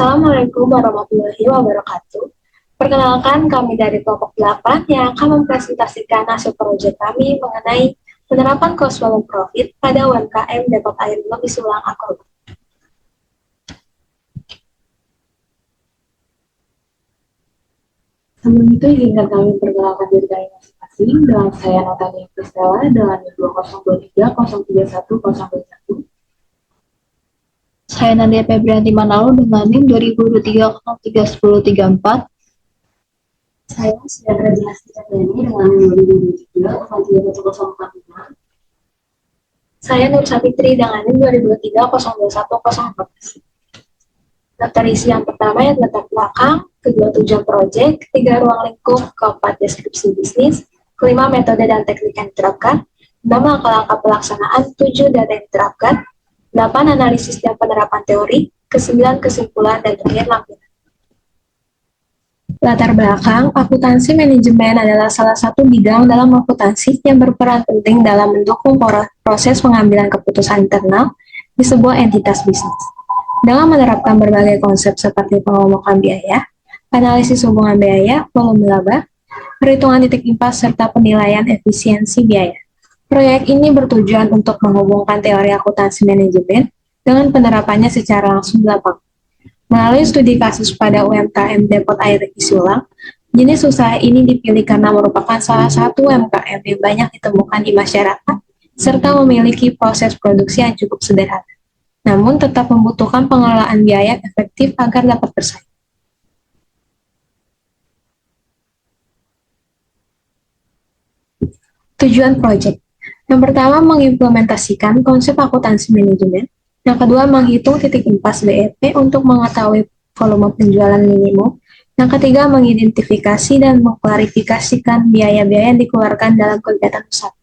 Assalamualaikum warahmatullahi wabarakatuh. Perkenalkan, kami dari kelompok 8 yang akan mempresentasikan hasil proyek kami mengenai penerapan cost volume profit pada UMKM Depot Air Minum Isi Ulang Aqua. Sebelum itu, izinkan kami perkenalkan diri kami masing-masing dengan saya Natania Kristela dengan 2023 Saya Nadia Febrianti Manalo dengan NIM 2023-03-1034. Saya Sandra Dinasti Chandani dengan NIM 2023-03-1045. Saya Nur Sapitri dengan NIM 2023-02-1014. Daftar isi yang pertama yang latar belakang, kedua tujuan proyek, ketiga ruang lingkup, keempat deskripsi bisnis, kelima metode dan teknik yang diterapkan, 6 langkah-langkah pelaksanaan, 7 data yang diterapkan, 8 analisis dan penerapan teori, ke-9 kesimpulan, dan terakhir lampiran. Latar belakang, akuntansi manajemen adalah salah satu bidang dalam akuntansi yang berperan penting dalam mendukung proses pengambilan keputusan internal di sebuah entitas bisnis. Dengan menerapkan berbagai konsep seperti pengelompokan biaya, analisis hubungan biaya, volume laba, perhitungan titik impas, serta penilaian efisiensi biaya. Proyek ini bertujuan untuk menghubungkan teori akuntansi manajemen dengan penerapannya secara langsung di lapangan. Melalui studi kasus pada UMKM Depot Air Isi Ulang, jenis usaha ini dipilih karena merupakan salah satu UMKM yang banyak ditemukan di masyarakat, serta memiliki proses produksi yang cukup sederhana, namun tetap membutuhkan pengelolaan biaya efektif agar dapat bersaing. Tujuan proyek. Yang pertama, mengimplementasikan konsep akuntansi manajemen. Yang kedua, menghitung titik impas BEP untuk mengetahui volume penjualan minimum. Yang ketiga, mengidentifikasi dan mengklarifikasikan biaya-biaya yang dikeluarkan dalam kegiatan usaha.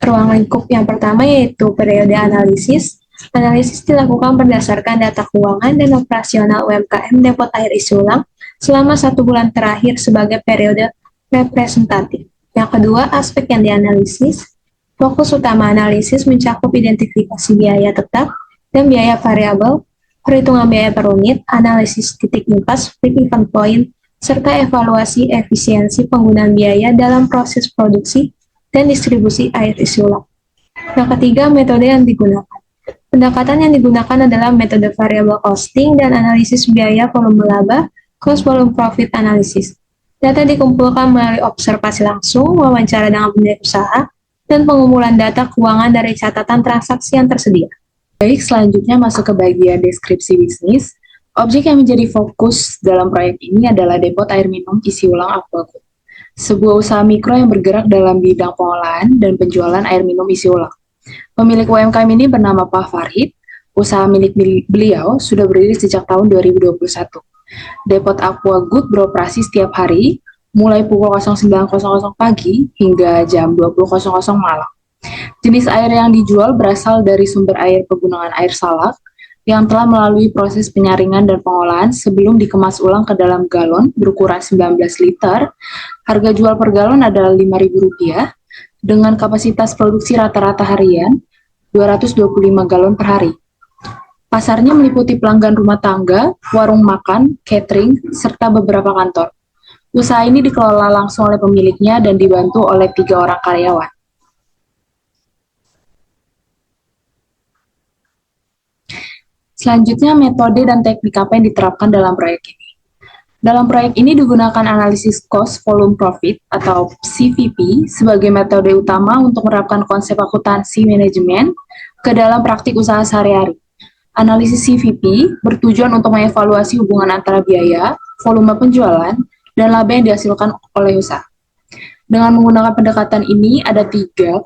Ruang lingkup yang pertama yaitu periode analisis. Analisis dilakukan berdasarkan data keuangan dan operasional UMKM Depot Air Isi Ulang selama 1 bulan terakhir sebagai periode representatif. Yang kedua, aspek yang dianalisis. Fokus utama analisis mencakup identifikasi biaya tetap dan biaya variabel, perhitungan biaya per unit, analisis titik impas, break-even point, serta evaluasi efisiensi penggunaan biaya dalam proses produksi dan distribusi air isi ulang. Yang ketiga, metode yang digunakan. Pendekatan yang digunakan adalah metode variable costing dan analisis biaya volume laba, cost volume profit analysis. Data dikumpulkan melalui observasi langsung, wawancara dengan pemilik usaha, dan pengumpulan data keuangan dari catatan transaksi yang tersedia. Baik, selanjutnya masuk ke bagian deskripsi bisnis. Objek yang menjadi fokus dalam proyek ini adalah Depot Air Minum Isi Ulang Aqua Group, sebuah usaha mikro yang bergerak dalam bidang pengolahan dan penjualan air minum isi ulang. Pemilik UMKM ini bernama Pak Farid. Usaha milik beliau sudah berdiri sejak tahun 2021. Depot Aqua Group beroperasi setiap hari, mulai pukul 09.00 pagi hingga jam 20.00 malam. Jenis air yang dijual berasal dari sumber air pegunungan air Salak yang telah melalui proses penyaringan dan pengolahan sebelum dikemas ulang ke dalam galon berukuran 19 liter. Harga jual per galon adalah Rp5.000 dengan kapasitas produksi rata-rata harian 225 galon per hari. Pasarnya meliputi pelanggan rumah tangga, warung makan, catering, serta beberapa kantor. Usaha ini dikelola langsung oleh pemiliknya dan dibantu oleh 3 orang karyawan. Selanjutnya, metode dan teknik apa yang diterapkan dalam proyek ini. Dalam proyek ini digunakan analisis cost volume profit atau CVP sebagai metode utama untuk menerapkan konsep akuntansi manajemen ke dalam praktik usaha sehari-hari. Analisis CVP bertujuan untuk mengevaluasi hubungan antara biaya, volume penjualan, dan laba yang dihasilkan oleh usaha. Dengan menggunakan pendekatan ini, ada 3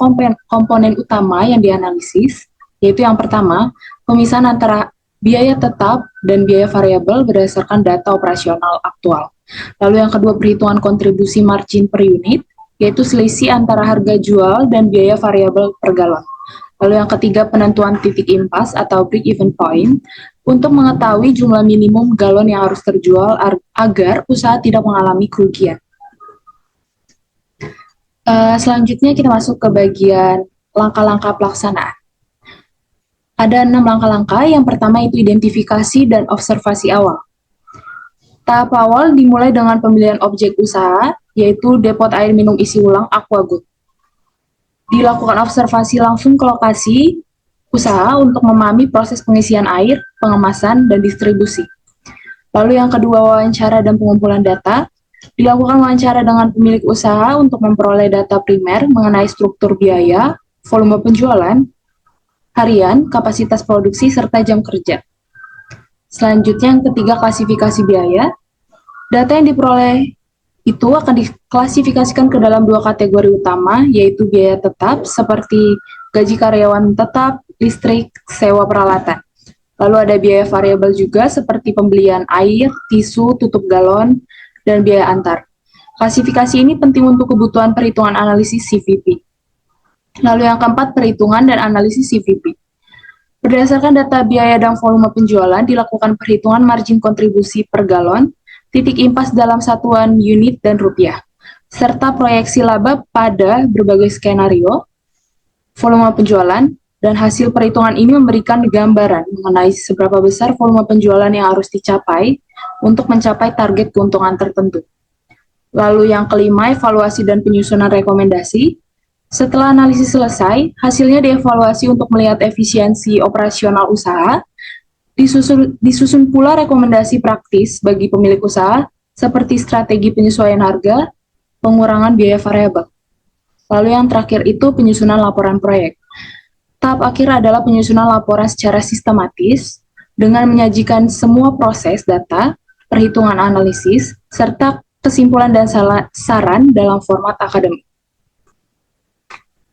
komponen utama yang dianalisis, yaitu yang pertama, pemisahan antara biaya tetap dan biaya variabel berdasarkan data operasional aktual. Lalu yang kedua, perhitungan kontribusi margin per unit, yaitu selisih antara harga jual dan biaya variabel per galon. Lalu yang ketiga, penentuan titik impas atau break-even point untuk mengetahui jumlah minimum galon yang harus terjual agar usaha tidak mengalami kerugian. Selanjutnya kita masuk ke bagian langkah-langkah pelaksanaan. Ada 6 langkah-langkah. Yang pertama itu identifikasi dan observasi awal. Tahap awal dimulai dengan pemilihan objek usaha, yaitu depot air minum isi ulang Aquagood. Dilakukan observasi langsung ke lokasi usaha untuk memahami proses pengisian air, pengemasan, dan distribusi. Lalu yang kedua, wawancara dan pengumpulan data. Dilakukan wawancara dengan pemilik usaha untuk memperoleh data primer mengenai struktur biaya, volume penjualan, harian, kapasitas produksi, serta jam kerja. Selanjutnya yang ketiga, klasifikasi biaya. Data yang diperoleh itu akan diklasifikasikan ke dalam 2 kategori utama, yaitu biaya tetap seperti gaji karyawan tetap, listrik, sewa peralatan. Lalu ada biaya variabel juga seperti pembelian air, tisu, tutup galon, dan biaya antar. Klasifikasi ini penting untuk kebutuhan perhitungan analisis CVP. Lalu yang keempat, perhitungan dan analisis CVP. Berdasarkan data biaya dan volume penjualan, dilakukan perhitungan margin kontribusi per galon, titik impas dalam satuan unit dan rupiah, serta proyeksi laba pada berbagai skenario, volume penjualan, dan hasil perhitungan ini memberikan gambaran mengenai seberapa besar volume penjualan yang harus dicapai untuk mencapai target keuntungan tertentu. Lalu yang kelima, evaluasi dan penyusunan rekomendasi. Setelah analisis selesai, hasilnya dievaluasi untuk melihat efisiensi operasional usaha. Disusun pula rekomendasi praktis bagi pemilik usaha, seperti strategi penyesuaian harga, pengurangan biaya variabel. Lalu yang terakhir itu penyusunan laporan proyek. Tahap akhir adalah penyusunan laporan secara sistematis, dengan menyajikan semua proses data, perhitungan analisis, serta kesimpulan dan saran dalam format akademik.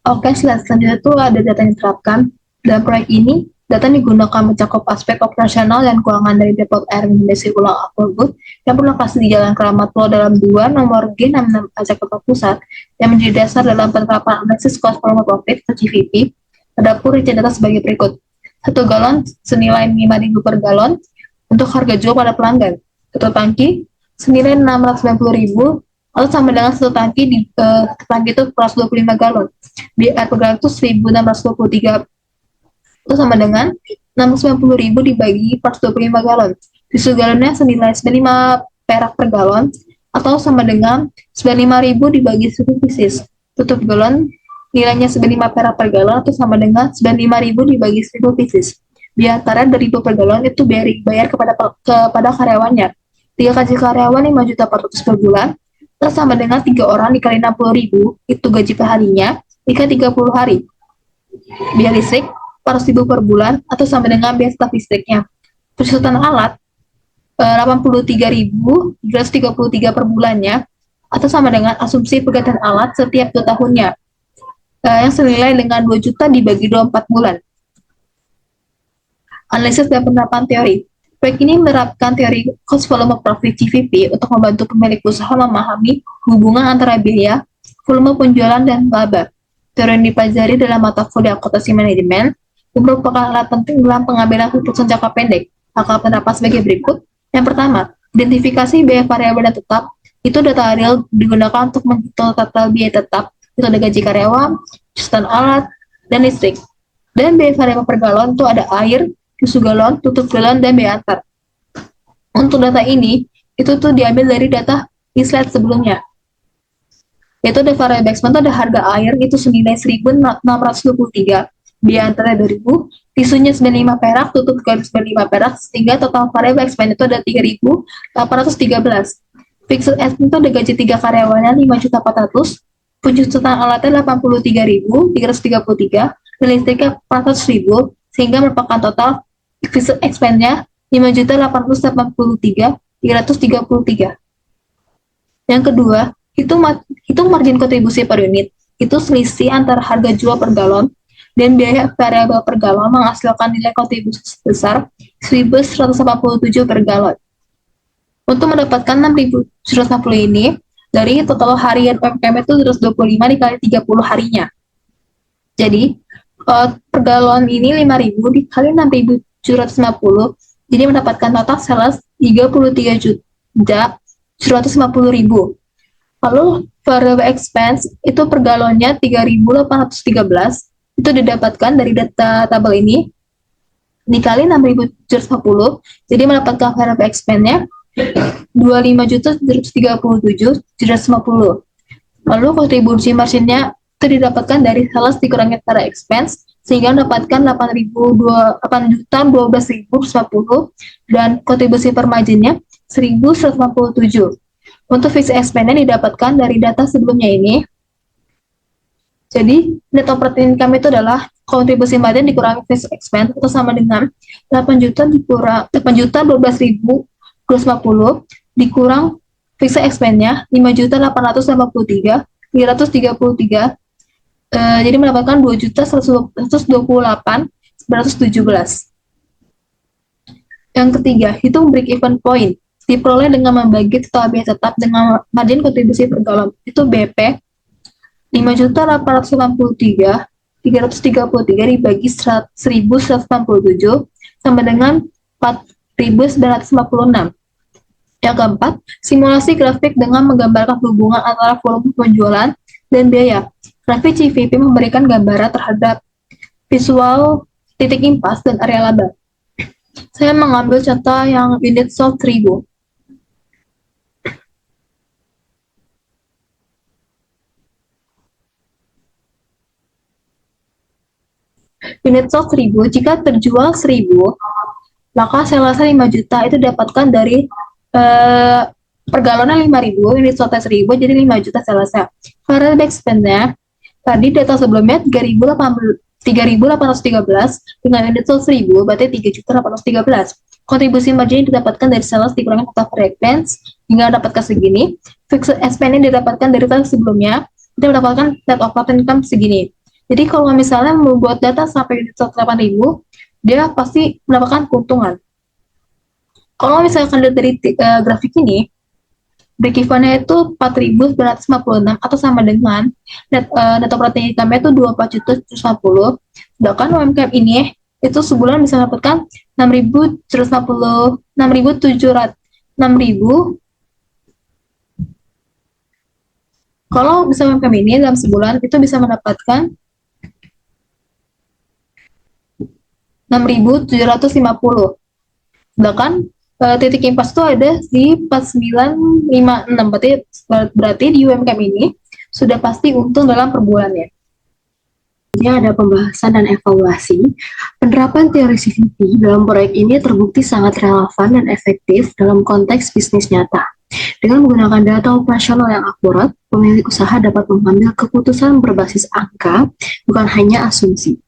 Oke, slide selanjutnya itu ada data yang diterapkan. Dalam proyek ini, data digunakan mencakup aspek operasional dan keuangan dari depot air minum isi ulang Aquagood yang berlokasi di Jalan Keramat Pulau Dalam 2, nomor G66 Jakarta Pusat, yang menjadi dasar dalam penerapan analisis cost volume profit atau CVP. Dapur rincian data sebagai berikut. 1 galon senilai 5.000 per galon untuk harga jual pada pelanggan. 1 tangki senilai 690.000 atau sama dengan 1 tangki di tangki itu 125 galon. Biaya per galon itu 1.623 itu sama dengan 690.000 dibagi 125 galon. Tisu galonnya senilai 95 perak per galon atau sama dengan 95.000 dibagi 1 pieces. Tutup galon nilainya 95 perak per galon atau sama dengan 95.000 dibagi 1.000 pieces. Biaya antaranya 2.000 per galon itu bayar kepada karyawannya. 3 gaji karyawan 5.400.000 per bulan atau sama dengan 3 orang dikali 60.000 itu gaji per harinya jika 30 hari. Biaya listrik 400.000 per bulan atau sama dengan biaya staf listriknya. Penyusutan alat 83.233 per bulannya atau sama dengan asumsi pergantian alat setiap 2 tahunnya yang senilai dengan 2 juta dibagi 24 bulan. Analisis dan penerapan teori. Proyek ini menerapkan teori cost volume profit CVP untuk membantu pemilik usaha memahami hubungan antara biaya, volume penjualan, dan laba. Teori yang dipelajari dalam mata kuliah akuntansi manajemen merupakan alat penting dalam pengambilan keputusan jangka pendek. Langkah penerapan sebagai berikut. Yang pertama, identifikasi biaya variabel dan tetap. Itu data real digunakan untuk menghitung total biaya tetap. Itu ada gaji karyawan, penyusutan alat, dan listrik. Dan biaya variabel per galon itu ada air, tisu galon, tutup galon, dan biaya antar. Untuk data ini, itu tuh diambil dari data di slide sebelumnya. Yaitu ada variable expense, ada harga air, itu senilai 1.623. Biaya antaranya 2.000, tisunya 95 perak, tutup galon 95 perak, sehingga total variable expense itu ada 3.813. Fixed expense itu ada gaji 3 karyawannya 5.400.000, penjusutan alatnya 83.333, dan listriknya 400.000, sehingga merupakan total fixed expense-nya 5.883.333. Yang kedua, hitung margin kontribusi per unit. Itu selisih antara harga jual per galon dan biaya variabel per galon menghasilkan nilai kontribusi sebesar 1.187 per galon. Untuk mendapatkan 6.150 ini, dari total harian UMKM itu 125 dikali 30 harinya. Jadi, per galon ini 5.000 dikali 6.750, jadi mendapatkan total sales 33.750.000. Lalu, variable expense itu per galonnya 3.813, itu didapatkan dari data tabel ini. dikali 6.750, jadi mendapatkan variable expense-nya 25.737.750. Lalu kontribusi marginnya itu didapatkan dari sales dikurangi antara expense, sehingga mendapatkan 8.012.150, dan kontribusi per marginnya 1.187. Untuk fixed expense-nya didapatkan dari data sebelumnya ini. Jadi net operating income itu adalah kontribusi margin dikurangi fixed expense, atau sama dengan 8 juta dikurang 8.012.250 dikurang fixed expense-nya 5.883.333, jadi mendapatkan 2.128.917. Yang ketiga, hitung break even point, diperoleh dengan membagi total biaya tetap dengan margin kontribusi per galon, itu BP 5.893.333 dibagi 1.167 sama dengan 4.956. Yang keempat, simulasi grafik dengan menggambarkan hubungan antara volume penjualan dan biaya. Grafik CVP memberikan gambaran terhadap visual titik impas dan area laba. Saya mengambil contoh yang unit sold 1000. Unit sold 1000, jika terjual 1000, maka sales 5 juta itu dapatkan dari per galonnya 5.000, unit sold 1000, jadi 5 juta salesnya. Variable expense-nya, tadi data sebelumnya 3.813, dengan unit sold 1000, berarti 3.813. Kontribusi margin didapatkan dari sales dikurangi total per expense, hingga mendapatkan segini. Fixed expense-nya didapatkan dari data sebelumnya, kita mendapatkan net operating income segini. Jadi kalau misalnya membuat data sampai unit sold 8.000, dia pasti mendapatkan keuntungan. Kalau misalkan dari grafik ini, break even-nya itu 4.956, atau sama dengan net operating income-nya itu 24.750. Sedangkan UMKM ini itu sebulan bisa mendapatkan 6.700, 6.000. Kalau bisa UMKM ini dalam sebulan itu bisa mendapatkan 6.750. Sedangkan titik impas itu ada di 4956. Berarti di UMKM ini sudah pasti untung dalam per bulannya. Ini ada pembahasan dan evaluasi. Penerapan teori CVP dalam proyek ini terbukti sangat relevan dan efektif dalam konteks bisnis nyata. Dengan menggunakan data operasional yang akurat, pemilik usaha dapat mengambil keputusan berbasis angka, bukan hanya asumsi.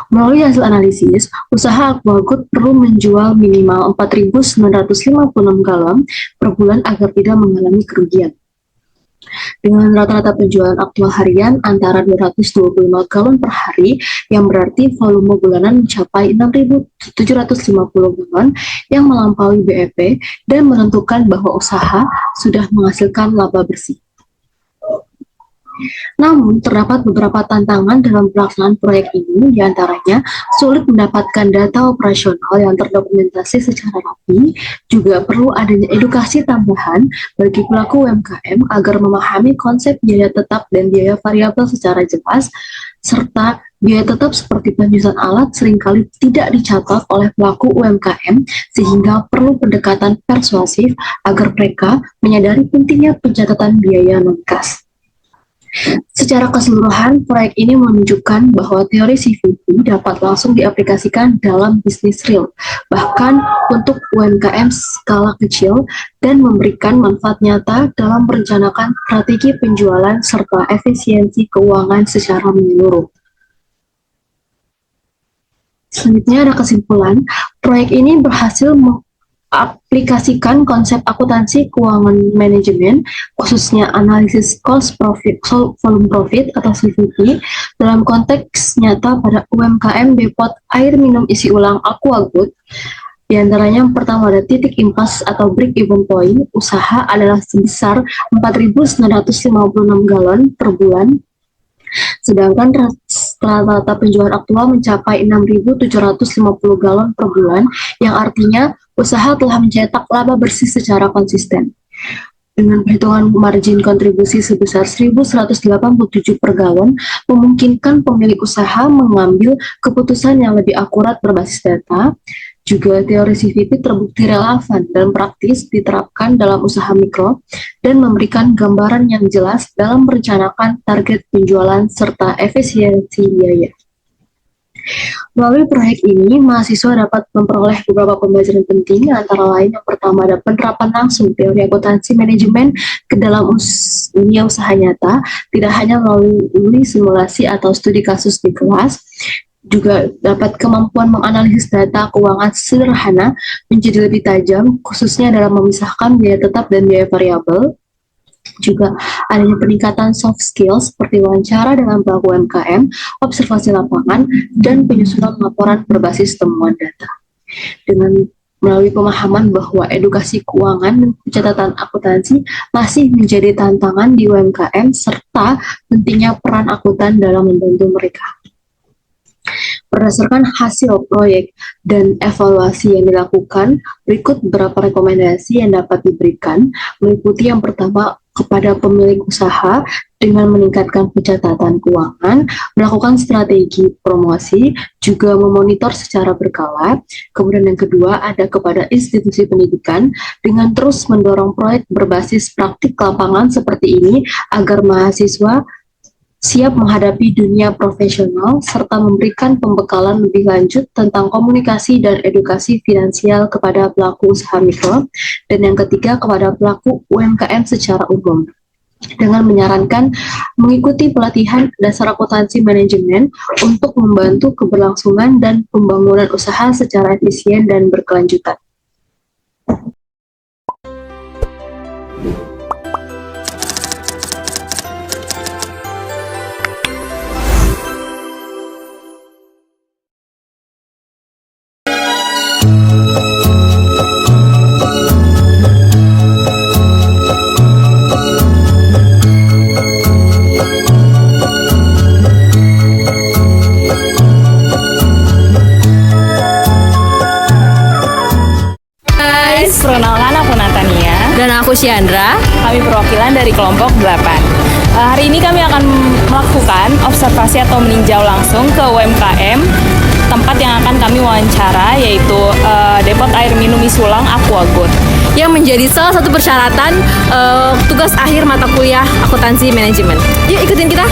Melalui hasil analisis, usaha Aquagood perlu menjual minimal 4.956 galon per bulan agar tidak mengalami kerugian. Dengan rata-rata penjualan aktual harian antara 225 galon per hari, yang berarti volume bulanan mencapai 6.750 galon yang melampaui BEP dan menentukan bahwa usaha sudah menghasilkan laba bersih. Namun, terdapat beberapa tantangan dalam pelaksanaan proyek ini, diantaranya sulit mendapatkan data operasional yang terdokumentasi secara rapi, juga perlu adanya edukasi tambahan bagi pelaku UMKM agar memahami konsep biaya tetap dan biaya variabel secara jelas, serta biaya tetap seperti penyusunan alat seringkali tidak dicatat oleh pelaku UMKM, sehingga perlu pendekatan persuasif agar mereka menyadari pentingnya pencatatan biaya non-kas. Secara keseluruhan, proyek ini menunjukkan bahwa teori CVP dapat langsung diaplikasikan dalam bisnis real, bahkan untuk UMKM skala kecil, dan memberikan manfaat nyata dalam merencanakan strategi penjualan serta efisiensi keuangan secara menyeluruh. Selanjutnya ada kesimpulan, proyek ini berhasil aplikasikan konsep akuntansi keuangan manajemen, khususnya analisis cost profit, volume profit atau CVP, dalam konteks nyata pada UMKM depot air minum isi ulang Aquagood. Di antaranya yang pertama ada titik impas atau break even point usaha adalah sebesar 4.956 galon per bulan, sedangkan rata-rata penjualan aktual mencapai 6.750 galon per bulan, yang artinya usaha telah mencetak laba bersih secara konsisten. dengan perhitungan margin kontribusi sebesar 1.187 per galon, memungkinkan pemilik usaha mengambil keputusan yang lebih akurat berbasis data. Juga teori CVP terbukti relevan dan praktis diterapkan dalam usaha mikro dan memberikan gambaran yang jelas dalam merencanakan target penjualan serta efisiensi biaya. Melalui proyek ini, mahasiswa dapat memperoleh beberapa pembelajaran penting, antara lain yang pertama ada penerapan langsung teori akuntansi manajemen ke dalam dunia usaha nyata, tidak hanya melalui simulasi atau studi kasus di kelas, juga dapat kemampuan menganalisis data keuangan sederhana menjadi lebih tajam, khususnya dalam memisahkan biaya tetap dan biaya variabel. Juga adanya peningkatan soft skills seperti wawancara dengan pelaku UMKM, observasi lapangan, dan penyusunan laporan berbasis temuan data. Dengan melalui pemahaman bahwa edukasi keuangan dan pencatatan akuntansi masih menjadi tantangan di UMKM serta pentingnya peran akuntan dalam membantu mereka. Berdasarkan hasil proyek dan evaluasi yang dilakukan, berikut beberapa rekomendasi yang dapat diberikan, meliputi yang pertama kepada pemilik usaha dengan meningkatkan pencatatan keuangan, melakukan strategi promosi, juga memonitor secara berkala. Kemudian yang kedua ada kepada institusi pendidikan dengan terus mendorong proyek berbasis praktik lapangan seperti ini agar mahasiswa siap menghadapi dunia profesional, serta memberikan pembekalan lebih lanjut tentang komunikasi dan edukasi finansial kepada pelaku usaha mikro, dan yang ketiga kepada pelaku UMKM secara umum, dengan menyarankan mengikuti pelatihan dasar akuntansi manajemen untuk membantu keberlangsungan dan pembangunan usaha secara efisien dan berkelanjutan. Perkenalkan, aku Natania. Dan aku Syandra. Kami perwakilan dari kelompok 8. Hari ini kami akan melakukan observasi atau meninjau langsung ke UMKM tempat yang akan kami wawancara, yaitu Depot Air Minum Isulang Aquagold, yang menjadi salah satu persyaratan tugas akhir mata kuliah akuntansi manajemen. Yuk ikutin kita.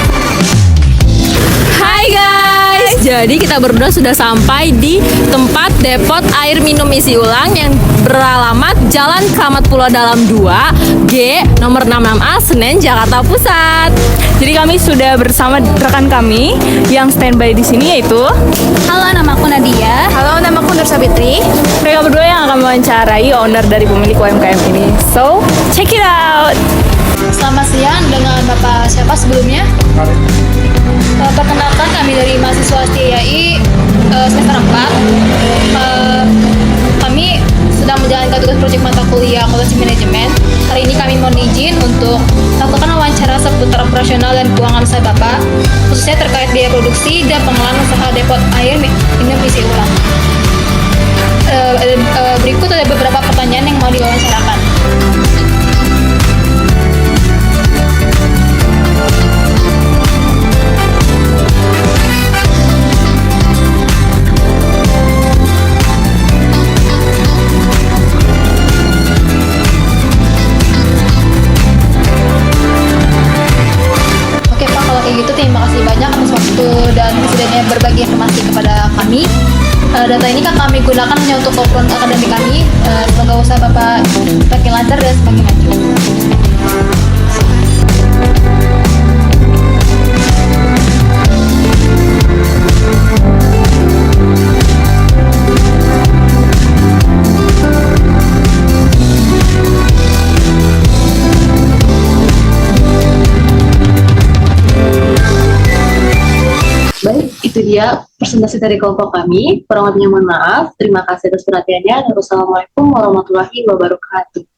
Hai guys, jadi kita berdua sudah sampai di tempat Depot Air Minum Isi Ulang yang beralamat Jalan Keramat Pulau Dalam 2 G nomor 66A Senen, Jakarta Pusat. Jadi kami sudah bersama rekan kami yang standby di sini, yaitu Halo, namaku Nadia. Halo, namaku Nur Sabitri. mereka berdua yang akan mewawancarai owner dari pemilik UMKM ini. So, check it out. Selamat siang, dengan Bapak siapa sebelumnya? Perkenalkan, kami dari mahasiswa STIAI semester 4. Kami sedang menjalankan tugas proyek mata kuliah akuntansi manajemen. Hari ini kami mohon izin untuk melakukan wawancara seputar operasional dan keuangan usaha Bapak, khususnya terkait biaya produksi dan pengelolaan usaha Depot Air Minum Isi Ulang. Berikut ada beberapa pertanyaan yang mau diwawancarakan. Oke Pak, kalau kayak gitu terima kasih banyak atas waktu dan kesediaannya berbagi informasi kepada kami. Data ini kan kami gunakan hanya untuk keperluan akademik kami. Semoga usaha Bapak semakin lancar dan semakin maju. Baik, itu dia presentasi dari kelompok kami. Kurang lebihnya mohon maaf. Terima kasih atas perhatiannya. Dan wassalamualaikum warahmatullahi wabarakatuh.